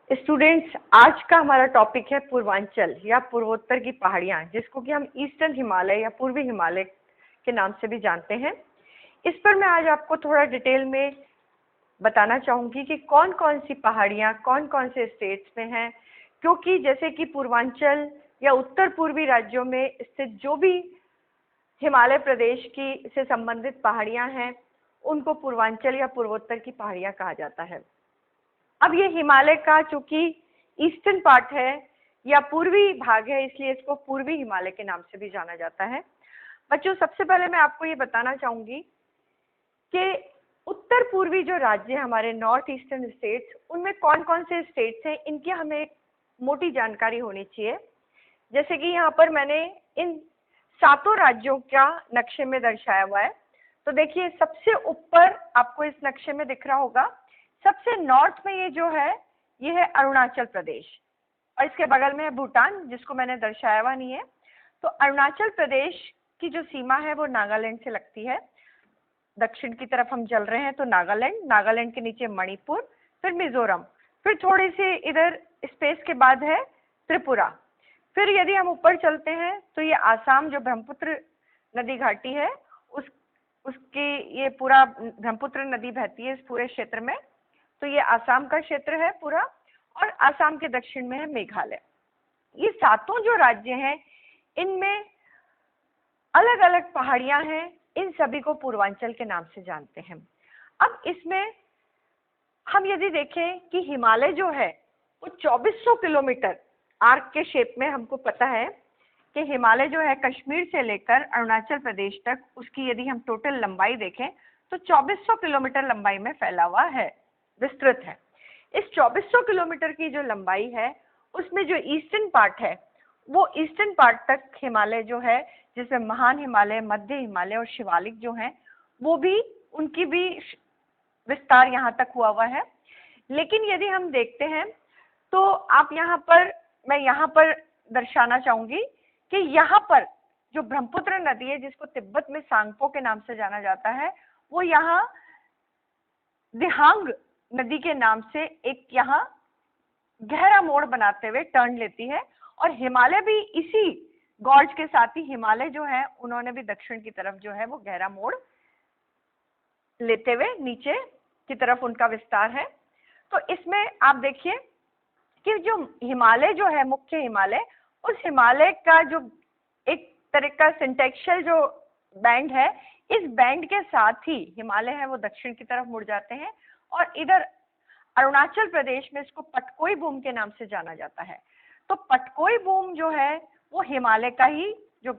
Students, आज का हमारा टॉपिक है पूर्वांचल या पूर्वोत्तर की पहाड़ियां, जिसको कि हम ईस्टर्न हिमालय या पूर्वी हिमालय के नाम से भी जानते हैं। इस पर मैं आज आपको थोड़ा डिटेल में बताना चाहूंगी कि कौन कौन सी पहाड़ियां कौन कौन से स्टेट्स में हैं, क्योंकि जैसे कि पूर्वांचल या उत्तर पूर्वी राज्यों में स्थित जो भी हिमालय प्रदेश की से संबंधित पहाड़ियां हैं, उनको पूर्वांचल या पूर्वोत्तर की पहाड़ियां कहा जाता है। अब ये हिमालय का चूंकि ईस्टर्न पार्ट है या पूर्वी भाग है, इसलिए इसको पूर्वी हिमालय के नाम से भी जाना जाता है। बच्चों, सबसे पहले मैं आपको ये बताना चाहूंगी कि उत्तर पूर्वी जो राज्य हमारे नॉर्थ ईस्टर्न स्टेट्स, उनमें कौन कौन से स्टेट्स हैं, इनकी हमें एक मोटी जानकारी होनी चाहिए। जैसे कि यहाँ पर मैंने इन 7 राज्यों का नक्शे में दर्शाया हुआ है। तो देखिए, सबसे ऊपर आपको इस नक्शे में दिख रहा होगा, सबसे नॉर्थ में ये जो है, ये है अरुणाचल प्रदेश, और इसके बगल में है भूटान, जिसको मैंने दर्शाया हुआ नहीं है। तो अरुणाचल प्रदेश की जो सीमा है वो नागालैंड से लगती है। दक्षिण की तरफ हम चल रहे हैं तो नागालैंड, नागालैंड के नीचे मणिपुर, फिर मिजोरम, फिर थोड़ी सी इधर स्पेस के बाद है त्रिपुरा। फिर यदि हम ऊपर चलते हैं तो ये आसाम, जो ब्रह्मपुत्र नदी घाटी है, उसकी ये पूरा ब्रह्मपुत्र नदी बहती है इस पूरे क्षेत्र में, तो ये आसाम का क्षेत्र है पूरा। और आसाम के दक्षिण में है मेघालय। ये 7 जो राज्य हैं, इनमें अलग अलग पहाड़ियां हैं, इन सभी को पूर्वांचल के नाम से जानते हैं। अब इसमें हम यदि देखें कि हिमालय जो है वो 2400 किलोमीटर आर्क के शेप में, हमको पता है कि हिमालय जो है कश्मीर से लेकर अरुणाचल प्रदेश तक, उसकी यदि हम टोटल लंबाई देखें तो 2400 किलोमीटर लंबाई में फैला हुआ है, विस्तृत है। इस 2400 किलोमीटर की जो लंबाई है, उसमें जो ईस्टर्न पार्ट है, वो ईस्टर्न पार्ट तक हिमालय जो है, जिसमें महान हिमालय, मध्य हिमालय और शिवालिक जो हैं, वो भी, उनकी भी विस्तार यहाँ तक हुआ है। लेकिन यदि हम देखते हैं तो आप यहाँ पर, मैं यहाँ पर दर्शाना चाहूंगी कि यहाँ पर जो ब्रह्मपुत्र नदी है, जिसको तिब्बत में सांगपो के नाम से जाना जाता है, वो यहाँ दिहांग नदी के नाम से एक यहाँ गहरा मोड़ बनाते हुए टर्न लेती है। और हिमालय भी इसी गॉर्ज के साथ ही, हिमालय जो है उन्होंने भी दक्षिण की तरफ जो है वो गहरा मोड़ लेते हुए नीचे की तरफ उनका विस्तार है। तो इसमें आप देखिए कि जो हिमालय जो है, मुख्य हिमालय, उस हिमालय का जो एक तरह का सिंटेक्शियल जो बैंड है, इस बैंड के साथ ही हिमालय है वो दक्षिण की तरफ मुड़ जाते हैं। और इधर अरुणाचल प्रदेश में इसको पटकोई बूम के नाम से जाना जाता है। तो पटकोई बूम जो है वो हिमालय का ही, जो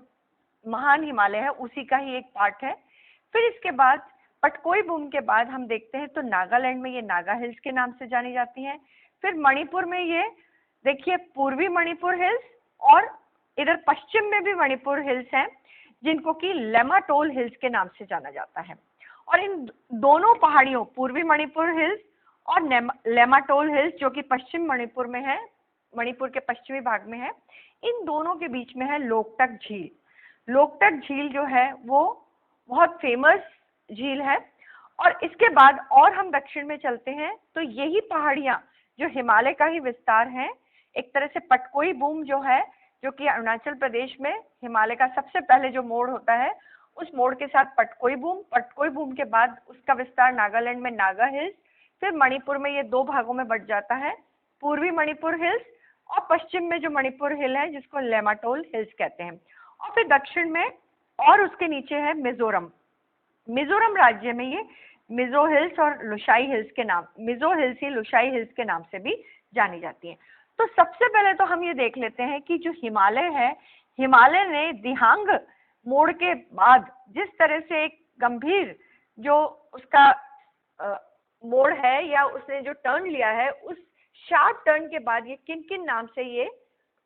महान हिमालय है, उसी का ही एक पार्ट है। फिर इसके बाद पटकोई बूम के बाद हम देखते हैं तो नागालैंड में ये नागा हिल्स के नाम से जानी जाती हैं। फिर मणिपुर में ये देखिए पूर्वी मणिपुर हिल्स, और इधर पश्चिम में भी मणिपुर हिल्स हैं, जिनको कि लेमाटोल हिल्स के नाम से जाना जाता है। और इन दोनों पहाड़ियों, पूर्वी मणिपुर हिल्स और लेमाटोल हिल्स, जो कि पश्चिम मणिपुर में है, मणिपुर के पश्चिमी भाग में है, इन दोनों के बीच में है लोकटक झील। लोकटक झील जो है वो बहुत फेमस झील है। और इसके बाद और हम दक्षिण में चलते हैं तो यही पहाड़ियां जो हिमालय का ही विस्तार है, एक तरह से पटकोई बूम जो है, जो कि अरुणाचल प्रदेश में हिमालय का सबसे पहले जो मोड़ होता है, उस मोड़ के साथ पटकोई बूम के बाद उसका विस्तार नागालैंड में नागा हिल्स, फिर मणिपुर में ये 2 भागों में बट जाता है, पूर्वी मणिपुर हिल्स और पश्चिम में जो मणिपुर हिल है, जिसको लेमाटोल हिल्स कहते हैं। और फिर दक्षिण में और उसके नीचे है मिजोरम। मिजोरम राज्य में ये मिजो हिल्स और लुशाई हिल्स के नाम, मिजो हिल्स ही लुशाई हिल्स के नाम से भी जानी जाती है। तो सबसे पहले तो हम ये देख लेते हैं कि जो हिमालय है, हिमालय ने दिहांग मोड़ के बाद जिस तरह से एक गंभीर जो उसका मोड़ है, या उसने जो टर्न लिया है, उस शार्प टर्न के बाद ये किन किन नाम से ये,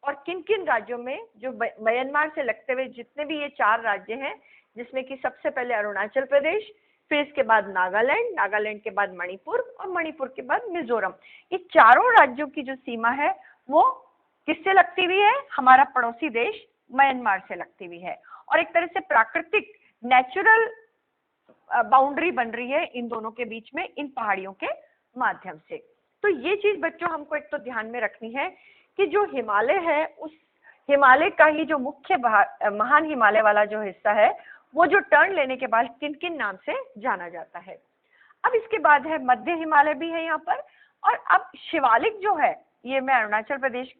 और किन किन राज्यों में, जो म्यांमार से लगते हुए जितने भी ये 4 राज्य हैं, जिसमें कि सबसे पहले अरुणाचल प्रदेश, फिर इसके बाद नागालैंड, नागालैंड के बाद मणिपुर, और मणिपुर के बाद मिजोरम, ये चारों राज्यों की जो सीमा है वो किससे लगती हुई है? हमारा पड़ोसी देश म्यांमार से लगती हुई है। और एक तरह से प्राकृतिक, नेचुरल बाउंड्री बन रही है इन दोनों के बीच में, इन पहाड़ियों के माध्यम से। तो ये चीज बच्चों हमको एक तो ध्यान में रखनी है कि जो हिमालय है, उस हिमालय का ही जो मुख्य महान हिमालय वाला जो हिस्सा है, वो जो टर्न लेने के बाद किन किन नाम से जाना जाता है। अब इसके बाद है मध्य हिमालय भी है यहाँ पर। और अब शिवालिक जो है, ये मैं अरुणाचल प्रदेश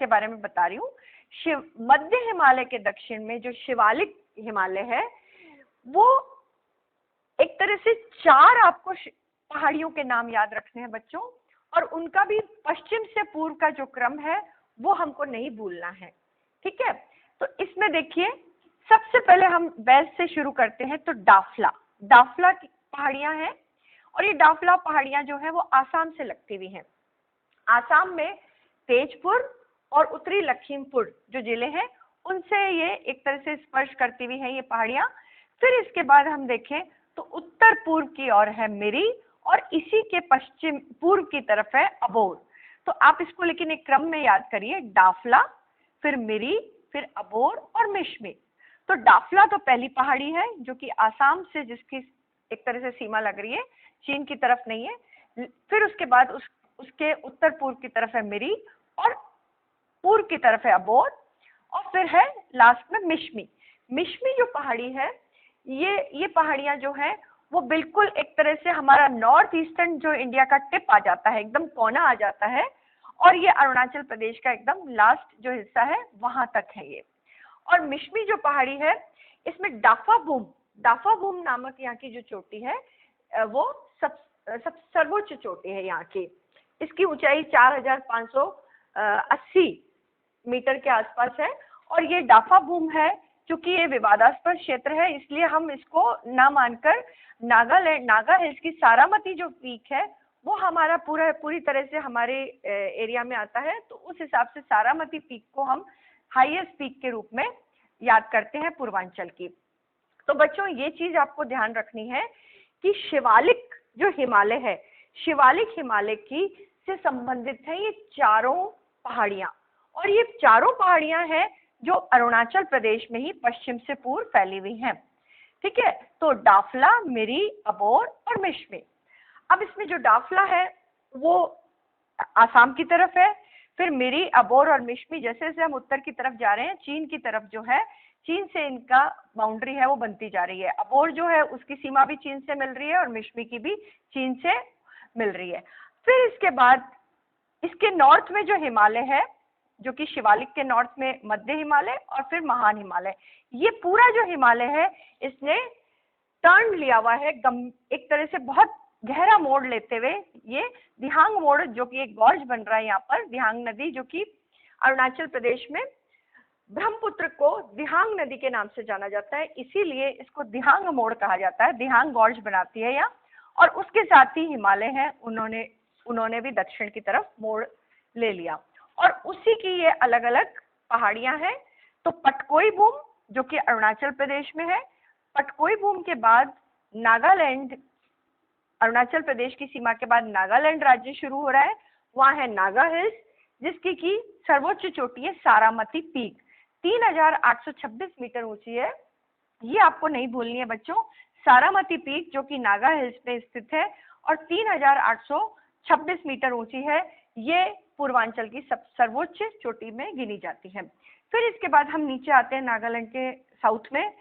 के बारे में बता रही हूँ। मध्य हिमालय के दक्षिण में जो शिवालिक हिमालय है, वो एक तरह से 4 आपको पहाड़ियों के नाम याद रखने हैं बच्चों, और उनका भी पश्चिम से पूर्व का जो क्रम है वो हमको नहीं भूलना है, ठीक है। तो इसमें देखिए, सबसे पहले हम वेस्ट से शुरू करते हैं। तो डाफला की पहाड़ियां हैं, और ये डाफला पहाड़ियां जो है वो आसाम से लगती हुई हैं। आसाम में तेजपुर और उत्तरी लखीमपुर जो जिले हैं, उनसे ये एक तरह से स्पर्श करती हुई हैं ये पहाड़ियां। फिर इसके बाद हम देखें तो उत्तर पूर्व की ओर है मिरी, और इसी के पश्चिम पूर्व की तरफ है अबोर। तो आप इसको लेकिन एक क्रम में याद करिए, डाफला, फिर मिरी, फिर अबोर और मिश्मी। तो डाफला तो पहली पहाड़ी है जो कि आसाम से, जिसकी एक तरह से सीमा लग रही है, चीन की तरफ नहीं है। फिर उसके बाद उसके उत्तर पूर्व की तरफ है मिरी, और पूर्व की तरफ है अबोर, और फिर है लास्ट में मिश्मी। मिश्मी जो पहाड़ी है, ये पहाड़ियां जो है वो बिल्कुल एक तरह से हमारा नॉर्थ ईस्टर्न जो इंडिया का टिप आ जाता है, एकदम कोना आ जाता है, और ये अरुणाचल प्रदेश का एकदम लास्ट जो हिस्सा है वहां तक है ये। और मिश्मी जो पहाड़ी है, इसमें डाफाबूम नामक यहाँ की जो चोटी है, वो सब सर्वोच्च चोटी है यहाँ की। इसकी ऊंचाई 4580 मीटर के आसपास है। और ये डाफाबूम है, चूंकि ये विवादास्पद क्षेत्र है, इसलिए हम इसको ना मानकर नागा हिल्स की सारामती जो पीक है वो हमारा पूरी तरह से हमारे एरिया में आता है। तो उस हिसाब से सारामती पीक को हम हाईएस्ट पीक के रूप में याद करते हैं पूर्वांचल की। तो बच्चों, ये चीज आपको ध्यान रखनी है कि शिवालिक जो हिमालय है, शिवालिक हिमालय की से संबंधित है ये चारों पहाड़ियां, और ये चारों पहाड़ियां हैं जो अरुणाचल प्रदेश में ही पश्चिम से पूर्व फैली हुई हैं, ठीक है। तो डाफला, मिरी, अबोर और मिश्मी। अब इसमें जो डाफला है वो आसाम की तरफ है, फिर मिरी, अबोर और मिश्मी जैसे जैसे हम उत्तर की तरफ जा रहे हैं, चीन की तरफ जो है, चीन से इनका बाउंड्री है वो बनती जा रही है। अबोर जो है उसकी सीमा भी चीन से मिल रही है, और मिश्मी की भी चीन से मिल रही है। फिर इसके बाद इसके नॉर्थ में जो हिमालय है, जो कि शिवालिक के नॉर्थ में मध्य हिमालय और फिर महान हिमालय, ये पूरा जो हिमालय है इसने टर्न लिया हुआ है एक तरह से बहुत गहरा मोड़ लेते हुए। ये दिहांग मोड़, जो कि एक गॉर्ज बन रहा है यहाँ पर, दिहांग नदी, जो कि अरुणाचल प्रदेश में ब्रह्मपुत्र को दिहांग नदी के नाम से जाना जाता है, इसीलिए इसको दिहांग मोड़ कहा जाता है। दिहांग गॉर्ज बनाती है यहाँ, और उसके साथ ही हिमालय है, उन्होंने भी दक्षिण की तरफ मोड़ ले लिया, और उसी की ये अलग अलग पहाड़ियां हैं। तो पटकोई बूम जो कि अरुणाचल प्रदेश में है, पटकोई बूम के बाद नागालैंड, अरुणाचल प्रदेश की सीमा के बाद नागालैंड राज्य शुरू हो रहा है, वहां है नागा हिल्स, जिसकी की सर्वोच्च चोटी है सारामती पीक, 3826 मीटर ऊंची है। ये आपको नहीं भूलनी है बच्चों, सारामती पीक जो कि नागा हिल्स में स्थित है और 3826 मीटर ऊंची है, ये पूर्वांचल की सर्वोच्च चोटी में गिनी जाती है। फिर इसके बाद हम नीचे आते हैं नागालैंड के साउथ में।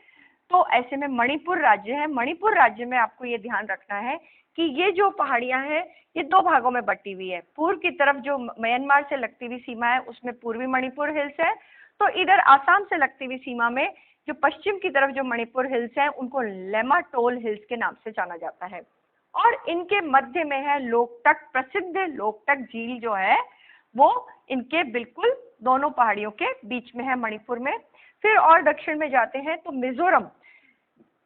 तो ऐसे में मणिपुर राज्य है। मणिपुर राज्य में आपको ये ध्यान रखना है कि ये जो पहाड़ियां हैं ये 2 भागों में बटी हुई है। पूर्व की तरफ जो म्यांमार से लगती हुई सीमा है उसमें पूर्वी मणिपुर हिल्स है, तो इधर आसाम से लगती हुई सीमा में जो पश्चिम की तरफ जो मणिपुर हिल्स हैं उनको लेमाटोल हिल्स के नाम से जाना जाता है। और इनके मध्य में है लोकटक, प्रसिद्ध लोकटक झील जो है वो इनके बिल्कुल दोनों पहाड़ियों के बीच में है मणिपुर में। फिर और दक्षिण में जाते हैं तो मिजोरम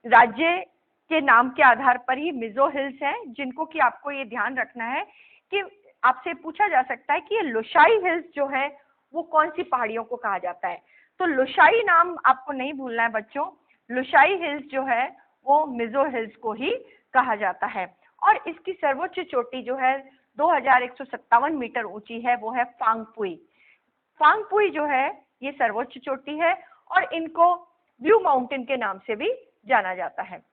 राज्य के नाम के आधार पर ही मिजो हिल्स हैं, जिनको कि आपको ये ध्यान रखना है कि आपसे पूछा जा सकता है कि ये लोशाई हिल्स जो है वो कौन सी पहाड़ियों को कहा जाता है। तो लोशाई नाम आपको नहीं भूलना है बच्चों, लोशाई हिल्स जो है वो मिजो हिल्स को ही कहा जाता है। और इसकी सर्वोच्च चोटी जो है 2157 मीटर ऊंची है, वो है फांगपुई। फांगपुई जो है ये सर्वोच्च चोटी है और इनको ब्लू माउंटेन के नाम से भी जाना जाता है।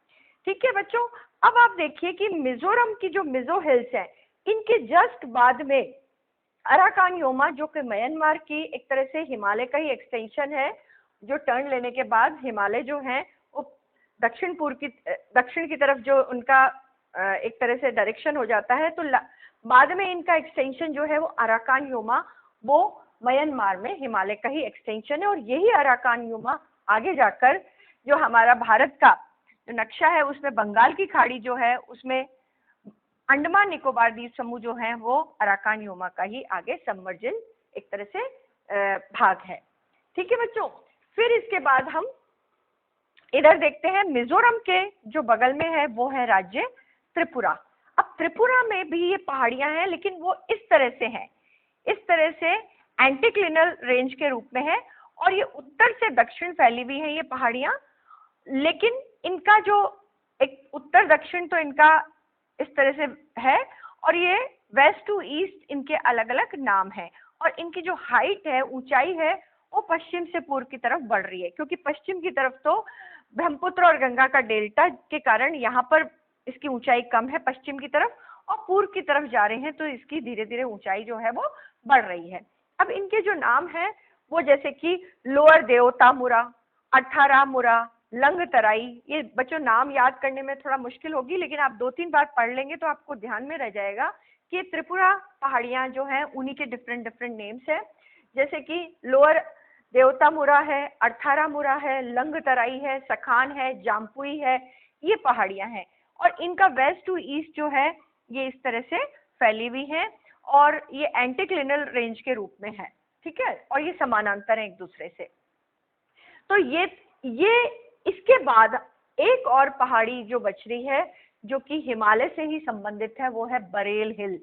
ठीक है बच्चों, अब आप देखिए कि मिजोरम की जो मिजो हिल्स है इनके जस्ट बाद में अराकान योमा, जो कि म्यांमार की एक तरह से हिमालय का ही एक्सटेंशन है, जो टर्न लेने के बाद हिमालय जो है वो दक्षिण की तरफ जो उनका एक तरह से डायरेक्शन हो जाता है, तो बाद में इनका एक्सटेंशन जो है वो अराकान योमा, वो म्यांमार में हिमालय का ही एक्सटेंशन है। और यही अराकान योमा आगे जाकर जो हमारा भारत का जो नक्शा है उसमें बंगाल की खाड़ी जो है उसमें अंडमान निकोबार द्वीप समूह जो है वो अराकान योमा का ही आगे सबमर्जिल एक तरह से भाग है। ठीक है बच्चों, फिर इसके बाद हम इधर देखते हैं मिजोरम के जो बगल में है वो है राज्य त्रिपुरा। अब त्रिपुरा में भी ये पहाड़ियां हैं, लेकिन वो इस तरह से हैं, इस तरह से एंटीक्लिनल रेंज के रूप में है और ये उत्तर से दक्षिण फैली हुई है ये पहाड़ियां। लेकिन इनका जो एक उत्तर दक्षिण तो इनका इस तरह से है और ये वेस्ट टू ईस्ट इनके अलग अलग नाम हैं। और इनकी जो हाइट है, ऊंचाई है, वो पश्चिम से पूर्व की तरफ बढ़ रही है, क्योंकि पश्चिम की तरफ तो ब्रह्मपुत्र और गंगा का डेल्टा के कारण यहाँ पर इसकी ऊंचाई कम है पश्चिम की तरफ, और पूर्व की तरफ जा रहे हैं तो इसकी धीरे धीरे ऊंचाई जो है वो बढ़ रही है। अब इनके जो नाम है वो जैसे कि लोअर देवतामुरा, अठारामुरा, लंगतराई, ये बच्चों नाम याद करने में थोड़ा मुश्किल होगी, लेकिन आप 2-3 बार पढ़ लेंगे तो आपको ध्यान में रह जाएगा कि त्रिपुरा पहाड़ियां जो हैं उन्हीं के डिफरेंट डिफरेंट नेम्स है। जैसे कि लोअर देवतामुरा है, अठारामुरा है, लंगतराई है, सखान है, जामपुई है, ये पहाड़ियां हैं। और इनका वेस्ट टू ईस्ट जो है ये इस तरह से फैली हुई है और ये एंटीक्लिनल रेंज के रूप में है। ठीक है, और ये समानांतर है एक दूसरे से। तो ये इसके बाद एक और पहाड़ी जो बच रही है जो कि हिमालय से ही संबंधित है, वो है बरेल हिल।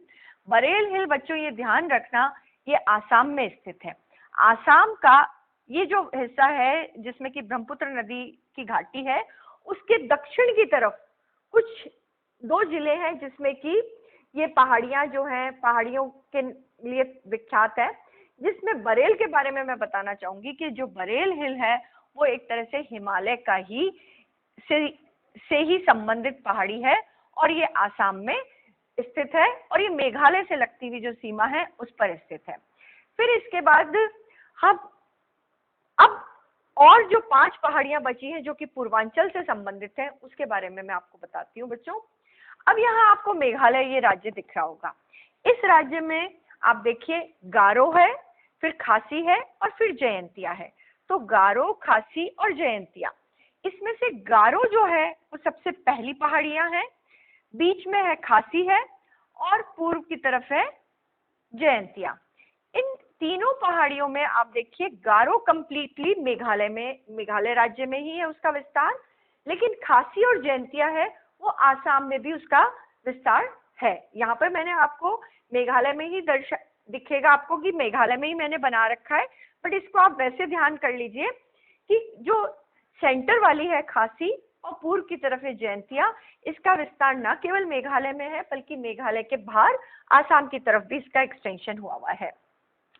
बरेल हिल बच्चों ये ध्यान रखना, ये आसाम में स्थित है। आसाम का ये जो हिस्सा है जिसमें कि ब्रह्मपुत्र नदी की घाटी है, उसके दक्षिण की तरफ कुछ 2 जिले हैं जिसमें कि ये पहाड़ियां जो हैं पहाड़ियों के लिए विख्यात है। जिसमें बरेल के बारे में मैं बताना चाहूंगी कि जो बरेल हिल है वो एक तरह से हिमालय का ही से ही संबंधित पहाड़ी है और ये आसाम में स्थित है और ये मेघालय से लगती हुई जो सीमा है उस पर स्थित है। फिर इसके बाद हम अब और जो 5 पहाड़ियां बची हैं जो कि पूर्वांचल से संबंधित हैं उसके बारे में मैं आपको बताती हूँ बच्चों। अब यहाँ आपको मेघालय ये राज्य दिख रहा होगा। इस राज्य में आप देखिए गारो है, फिर खासी है और फिर जयंतिया है। तो गारो, खासी और जयंतिया, इसमें से गारो जो है वो सबसे पहली पहाड़ियां हैं, बीच में है खासी है और पूर्व की तरफ है जयंतिया। इन तीनों पहाड़ियों में आप देखिए गारो कंप्लीटली मेघालय राज्य में ही है उसका विस्तार, लेकिन खासी और जयंतिया है वो आसाम में भी उसका विस्तार है। यहाँ पर मैंने आपको मेघालय में ही दिखेगा आपको कि मेघालय में ही मैंने बना रखा है, बट इसको आप वैसे ध्यान कर लीजिए कि जो सेंटर वाली है खासी और पूर्व की तरफ है जयंतिया, इसका विस्तार न केवल मेघालय में है बल्कि मेघालय के बाहर आसाम की तरफ भी इसका एक्सटेंशन हुआ है।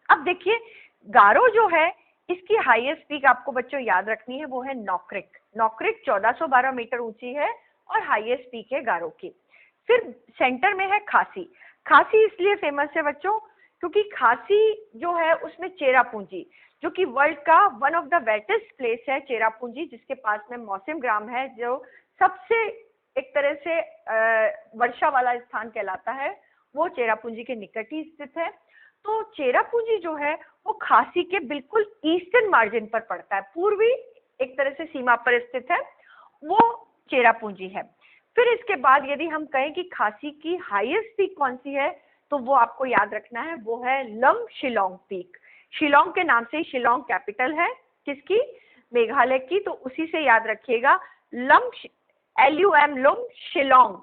अब देखिए गारो जो है इसकी हाईएस्ट पीक आपको बच्चों याद रखनी है, वो है नौक्रिक। नौक्रिक 1412 मीटर ऊंची है और हाईएस्ट पीक है गारो की। फिर सेंटर में है खासी। खासी इसलिए फेमस है बच्चों क्योंकि खासी जो है उसमें चेरापूंजी, जो कि वर्ल्ड का one of the wettest place है चेरापूंजी, जिसके पास में मौसिम ग्राम है जो सबसे एक तरह से वर्षा वाला स्थान कहलाता है, वो चेरापूंजी के निकट ही स्थित है। तो चेरापूंजी जो है वो खासी के बिल्कुल ईस्टर्न मार्जिन पर पड़ता है, पूर्वी एक तरह से सीमा पर स्थित है, वो चेरापूंजी है। फिर इसके बाद यदि हम कहें कि खासी की हाईएस्ट पीक कौन सी है तो वो आपको याद रखना है, वो है लम शिलोंग पीक। शिलोंग के नाम से ही शिलोंग कैपिटल है किसकी, मेघालय की, तो उसी से याद रखिएगा। Lump LUM lump Shillong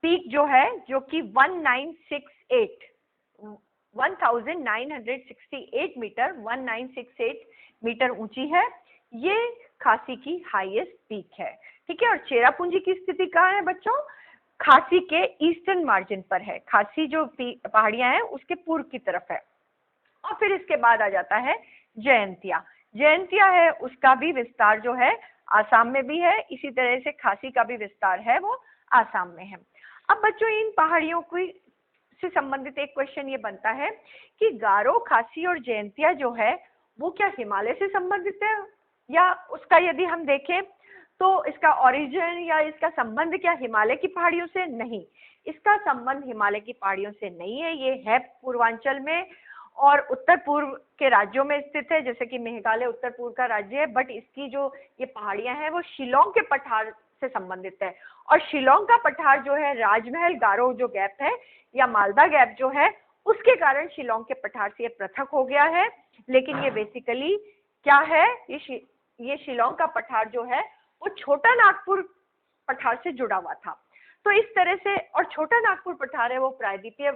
peak जो है जो कि 1968 मीटर 1968 मीटर ऊंची है, ये खासी की हाईएस्ट पीक है। ठीक है, और चेरापूंजी की स्थिति कहाँ है बच्चों, खासी के ईस्टर्न मार्जिन पर है। खासी जो पहाड़ियां हैं उसके पूर्व की तरफ है। और फिर इसके बाद आ जाता है जयंतिया। जयंतिया है उसका भी विस्तार जो है आसाम में भी है, इसी तरह से खासी का भी विस्तार है वो आसाम में है। अब बच्चों इन पहाड़ियों की से संबंधित एक क्वेश्चन ये बनता है कि गारो, खासी और जयंतिया जो है वो क्या हिमालय से संबंधित है, या उसका यदि हम देखें तो इसका ओरिजिन या इसका संबंध क्या हिमालय की पहाड़ियों से? नहीं, इसका संबंध हिमालय की पहाड़ियों से नहीं है। ये है पूर्वांचल में और उत्तर पूर्व के राज्यों में स्थित है, जैसे कि मेघालय उत्तर पूर्व का राज्य है, बट इसकी जो ये पहाड़ियां हैं वो शिलोंग के पठार से संबंधित है। और शिलोंग का पठार जो है राजमहल गारो जो गैप है या मालदा गैप जो है उसके कारण शिलोंग के पठार से ये पृथक हो गया है। लेकिन ये बेसिकली क्या है, ये शिलोंग का पठार जो है वो छोटा नागपुर पठार से जुड़ा हुआ था। तो इस तरह से, और छोटा नागपुर पठार है वो प्रायद्वीपीय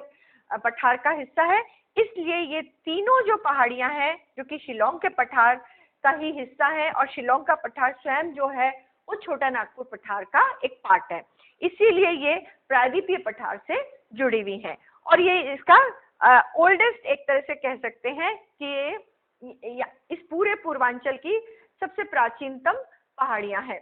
पठार का हिस्सा है, इसलिए ये तीनों जो पहाड़ियां हैं जो कि शिलोंग के पठार का ही हिस्सा है, और शिलोंग का पठार स्वयं जो है वो छोटा नागपुर पठार का एक पार्ट है, इसीलिए ये प्रायद्वीपीय पठार से जुड़ी हुई है। और ये इसका ओल्डेस्ट एक तरह से कह सकते हैं कि इस पूरे पूर्वांचल की सबसे प्राचीनतम पहाड़ियां हैं।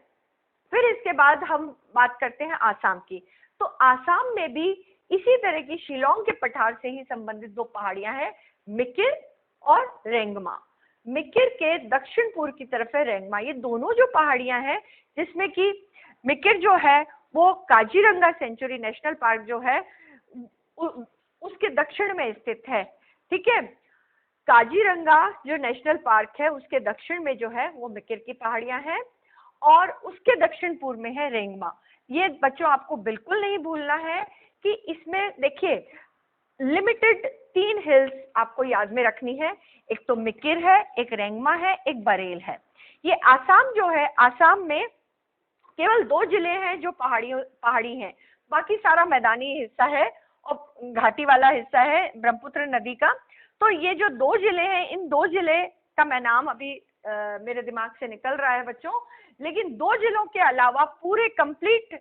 फिर इसके बाद हम बात करते हैं आसाम की। तो आसाम में भी इसी तरह की शिलोंग के पठार से ही संबंधित दो पहाड़ियां हैं, मिकिर और रेंगमा। मिकिर के दक्षिण पूर्व की तरफ है रेंगमा। ये दोनों जो पहाड़ियां हैं, जिसमें कि मिकिर जो है वो काजीरंगा सेंचुरी नेशनल पार्क जो है उसके दक्षिण में स्थित है। ठीक है, काजीरंगा जो नेशनल पार्क है उसके दक्षिण में जो है वो मिकिर की पहाड़ियां हैं, और उसके दक्षिण पूर्व में है रेंगमा। ये बच्चों आपको बिल्कुल नहीं भूलना है कि इसमें देखिए लिमिटेड 3 हिल्स आपको याद में रखनी है, एक तो मिकिर है, एक रेंगमा है, एक बरेल है। ये आसाम जो है, आसाम में केवल 2 जिले हैं जो पहाड़ी हैं, बाकी सारा मैदानी हिस्सा है और घाटी वाला हिस्सा है ब्रह्मपुत्र नदी का। तो ये जो 2 जिले हैं, इन 2 जिले का मैं नाम अभी मेरे दिमाग से निकल रहा है बच्चों, लेकिन 2 जिलों के अलावा पूरे कंप्लीट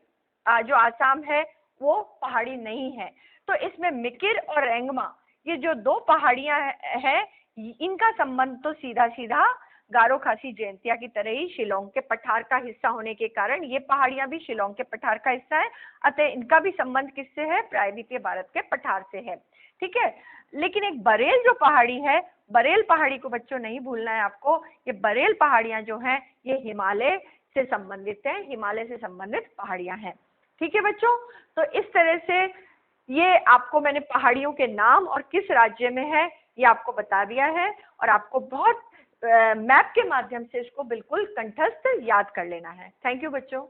जो आसाम है वो पहाड़ी नहीं है। तो इसमें मिकिर और रेंगमा ये जो 2 पहाड़ियां हैं, इनका संबंध तो सीधा सीधा गारो, खासी, जयंतिया की तरह ही शिलोंग के पठार का हिस्सा होने के कारण ये पहाड़ियां भी शिलोंग के पठार का हिस्सा है, अतः इनका भी संबंध किससे है? प्रायद्वीपीय भारत के पठार से है। ठीक है, लेकिन एक बरेल जो पहाड़ी है, बरेल पहाड़ी को बच्चों नहीं भूलना है आपको। ये बरेल पहाड़ियां जो हैं ये हिमालय से संबंधित है, हिमालय से संबंधित पहाड़ियां हैं। ठीक है बच्चों, तो इस तरह से ये आपको मैंने पहाड़ियों के नाम और किस राज्य में है ये आपको बता दिया है, और आपको बहुत मैप के माध्यम से इसको बिल्कुल कंठस्थ याद कर लेना है। थैंक यू बच्चों।